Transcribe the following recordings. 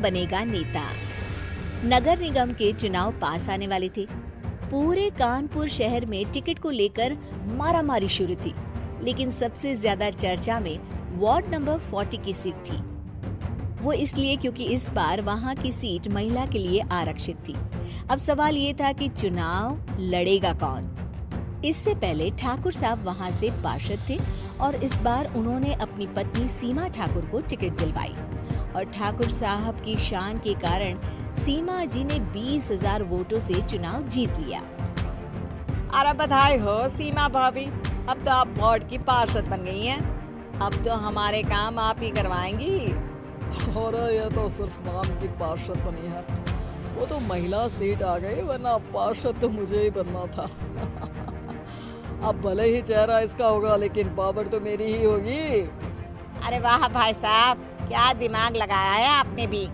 बनेगा नेता। नगर निगम के चुनाव पास आने वाले थे। पूरे कानपुर शहर में टिकट को लेकर मारामारी शुरू थी, लेकिन सबसे ज्यादा चर्चा में वार्ड नंबर 40 की सीट थी। वो इसलिए क्योंकि इस बार वहां की सीट महिला के लिए आरक्षित थी। अब सवाल ये था कि चुनाव लड़ेगा कौन। इससे पहले ठाकुर साहब वहां से पार्षद थे और इस बार उन्होंने अपनी पत्नी सीमा ठाकुर को टिकट दिलवाई और ठाकुर साहब की शान के कारण सीमा जी ने 20,000 वोटों से चुनाव जीत लिया। अरे बधाई हो सीमा भाभी, अब तो आप वार्ड की पार्षद बन गई हैं। अब तो हमारे काम आप ही करवाएंगी। और ये तो सिर्फ नाम की पार्षद बनी है, वो तो महिला सीट आ गई, वरना पार्षद तो मुझे ही बनना था। अब भले ही चेहरा इसका होगा, लेकिन पावर तो मेरी ही होगी। अरे वाह भाई साहब, क्या दिमाग लगाया है आपने भी।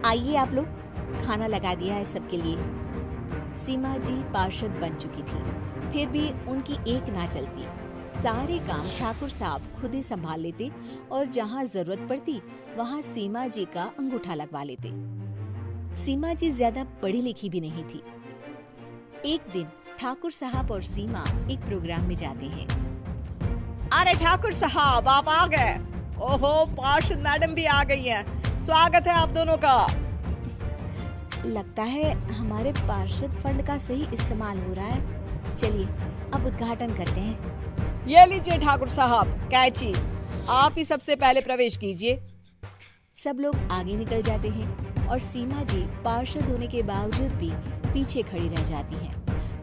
आइए आप लोग, खाना लगा दिया है सबके लिए। सीमा जी पार्षद बन चुकी थी, फिर भी उनकी एक ना चलती। सारे काम ठाकुर साहब खुद ही संभाल लेते और जहाँ जरूरत पड़ती वहाँ सीमा जी का अंगूठा लगवा लेते। सीमा जी ज्यादा पढ़ी लिखी भी नहीं थी। एक दिन ठाकुर साहब और सीमा एक प्रोग्राम में जाते हैं। अरे ठाकुर साहब, आप आ गए। ओहो, पार्षद मैडम भी आ गई हैं। स्वागत है आप दोनों का। लगता है हमारे पार्षद फंड का सही इस्तेमाल हो रहा है। चलिए अब उद्घाटन करते हैं। ये लीजिए ठाकुर साहब कैची, आप ही सबसे पहले प्रवेश कीजिए। सब लोग आगे निकल जाते हैं और सीमा जी पार्षद होने के बावजूद भी पीछे खड़ी रह जाती हैं।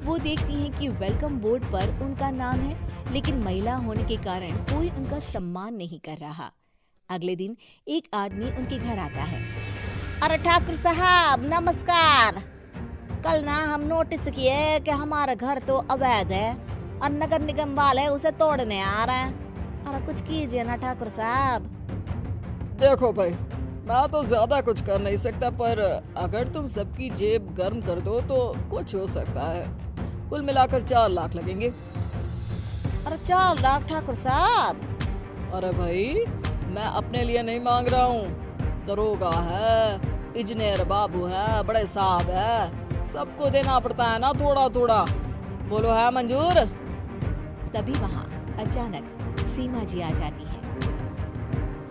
वो देखती हैं कि वेलकम बोर्ड पर उनका नाम है, लेकिन महिला होने के कारण कोई उनका सम्मान नहीं कर रहा। अगले दिन एक आदमी उनके घर आता है। अरे ठाकुर साहब नमस्कार। कल ना हम नोटिस किए कि हमारा घर तो अवैध है और नगर निगम वाले उसे तोड़ने आ रहे हैं। अरे कुछ कीजिए ना ठाकुर साहब। देखो भाई, मैं तो ज्यादा कुछ कर नहीं सकता, पर अगर तुम सबकी जेब गर्म कर दो तो कुछ हो सकता है। कुल मिलाकर 4 लाख लगेंगे। अरे 4 लाख ठाकुर साहब? अरे भाई, मैं अपने लिए नहीं मांग रहा हूँ। दरोगा है, इंजीनियर बाबू है, बड़े साहब है, सबको देना पड़ता है ना थोड़ा थोड़ा। बोलो है मंजूर? तभी वहाँ अचानक सीमा जी आ जाती है।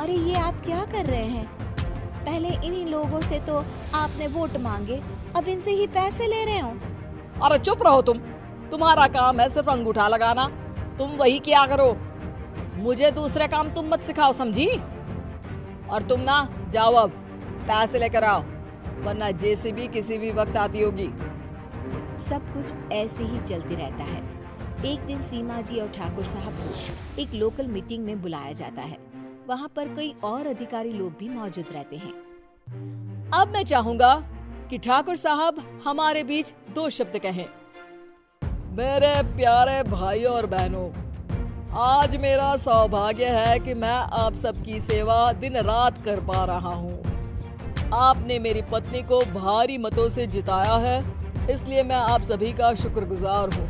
अरे ये आप क्या कर रहे हैं? पहले इन्हीं लोगों से तो आपने वोट मांगे, अब इनसे ही पैसे ले रहे हो। अरे चुप रहो तुम, तुम्हारा काम है सिर्फ अंगूठा लगाना, तुम वही किया करो। मुझे दूसरे काम तुम मत सिखाओ, समझी? और तुम ना जाओ, अब पैसे लेकर आओ, वरना जेसीबी किसी भी वक्त आती होगी। सब कुछ ऐसे ही चलते रहता है। एक दिन सीमा जी और ठाकुर साहब को एक लोकल मीटिंग में बुलाया जाता है। वहाँ पर कई और अधिकारी लोग भी मौजूद रहते हैं। अब मैं चाहूंगा कि ठाकुर साहब हमारे बीच 2 शब्द कहें। मेरे प्यारे भाइयों और बहनों, आज मेरा सौभाग्य है कि मैं आप सबकी सेवा दिन रात कर पा रहा हूँ। आपने मेरी पत्नी को भारी मतों से जिताया है, इसलिए मैं आप सभी का शुक्रगुजार हूँ।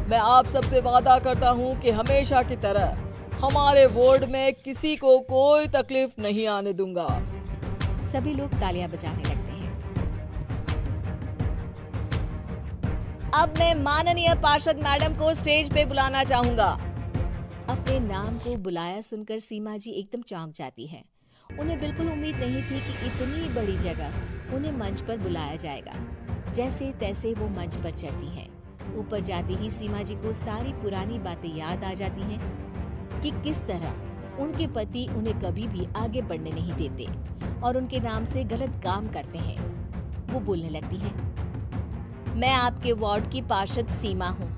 मैं आप सबसे वादा करता हूँ कि हमेशा की तरह हमारे वार्ड में किसी को कोई तकलीफ नहीं आने दूंगा। सभी लोग तालियां बजाने लगते हैं। अब मैं माननीय पार्षद मैडम को स्टेज पे बुलाना चाहूंगा। अपने नाम को बुलाया सुनकर सीमा जी एकदम चौंक जाती है। उन्हें बिल्कुल उम्मीद नहीं थी कि इतनी बड़ी जगह उन्हें मंच पर बुलाया जाएगा। जैसे तैसे वो मंच पर चढ़ती हैं। ऊपर जाते ही सीमा जी को सारी पुरानी बातें याद आ जाती हैं कि किस तरह उनके पति उन्हें कभी भी आगे बढ़ने नहीं देते और उनके नाम से गलत काम करते हैं। वो बोलने लगती है, मैं आपके वार्ड की पार्षद सीमा हूँ।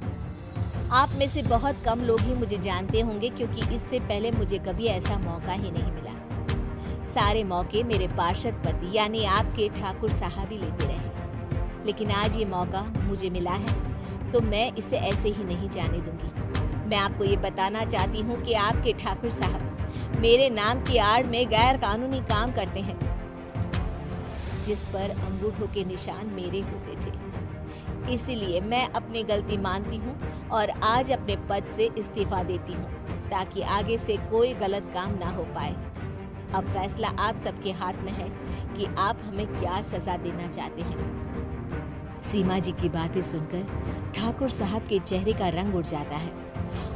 आप में से बहुत कम लोग ही मुझे जानते होंगे, क्योंकि इससे पहले मुझे कभी ऐसा मौका ही नहीं मिला। सारे मौके मेरे पार्षद पति यानी आपके ठाकुर साहब ही लेते रहे, लेकिन आज ये मौका मुझे मिला है तो मैं इसे ऐसे ही नहीं जाने दूंगी। मैं आपको ये बताना चाहती हूँ कि आपके ठाकुर साहब मेरे नाम की आड़ में गैर कानूनी काम करते हैं, जिस पर अंगूठों के निशान मेरे होते थे। इसीलिए मैं अपनी गलती मानती हूँ और आज अपने पद से इस्तीफा देती हूँ, ताकि आगे से कोई गलत काम ना हो पाए। अब फैसला आप सबके हाथ में है कि आप हमें क्या सजा देना चाहते हैं। सीमा जी की बातें सुनकर ठाकुर साहब के चेहरे का रंग उड़ जाता है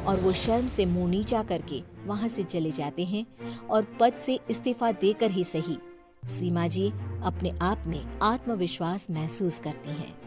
और वो शर्म से मुंह नीचा करके वहां से चले जाते हैं और पद से इस्तीफा देकर ही सही सीमा जी अपने आप में आत्मविश्वास महसूस करती हैं।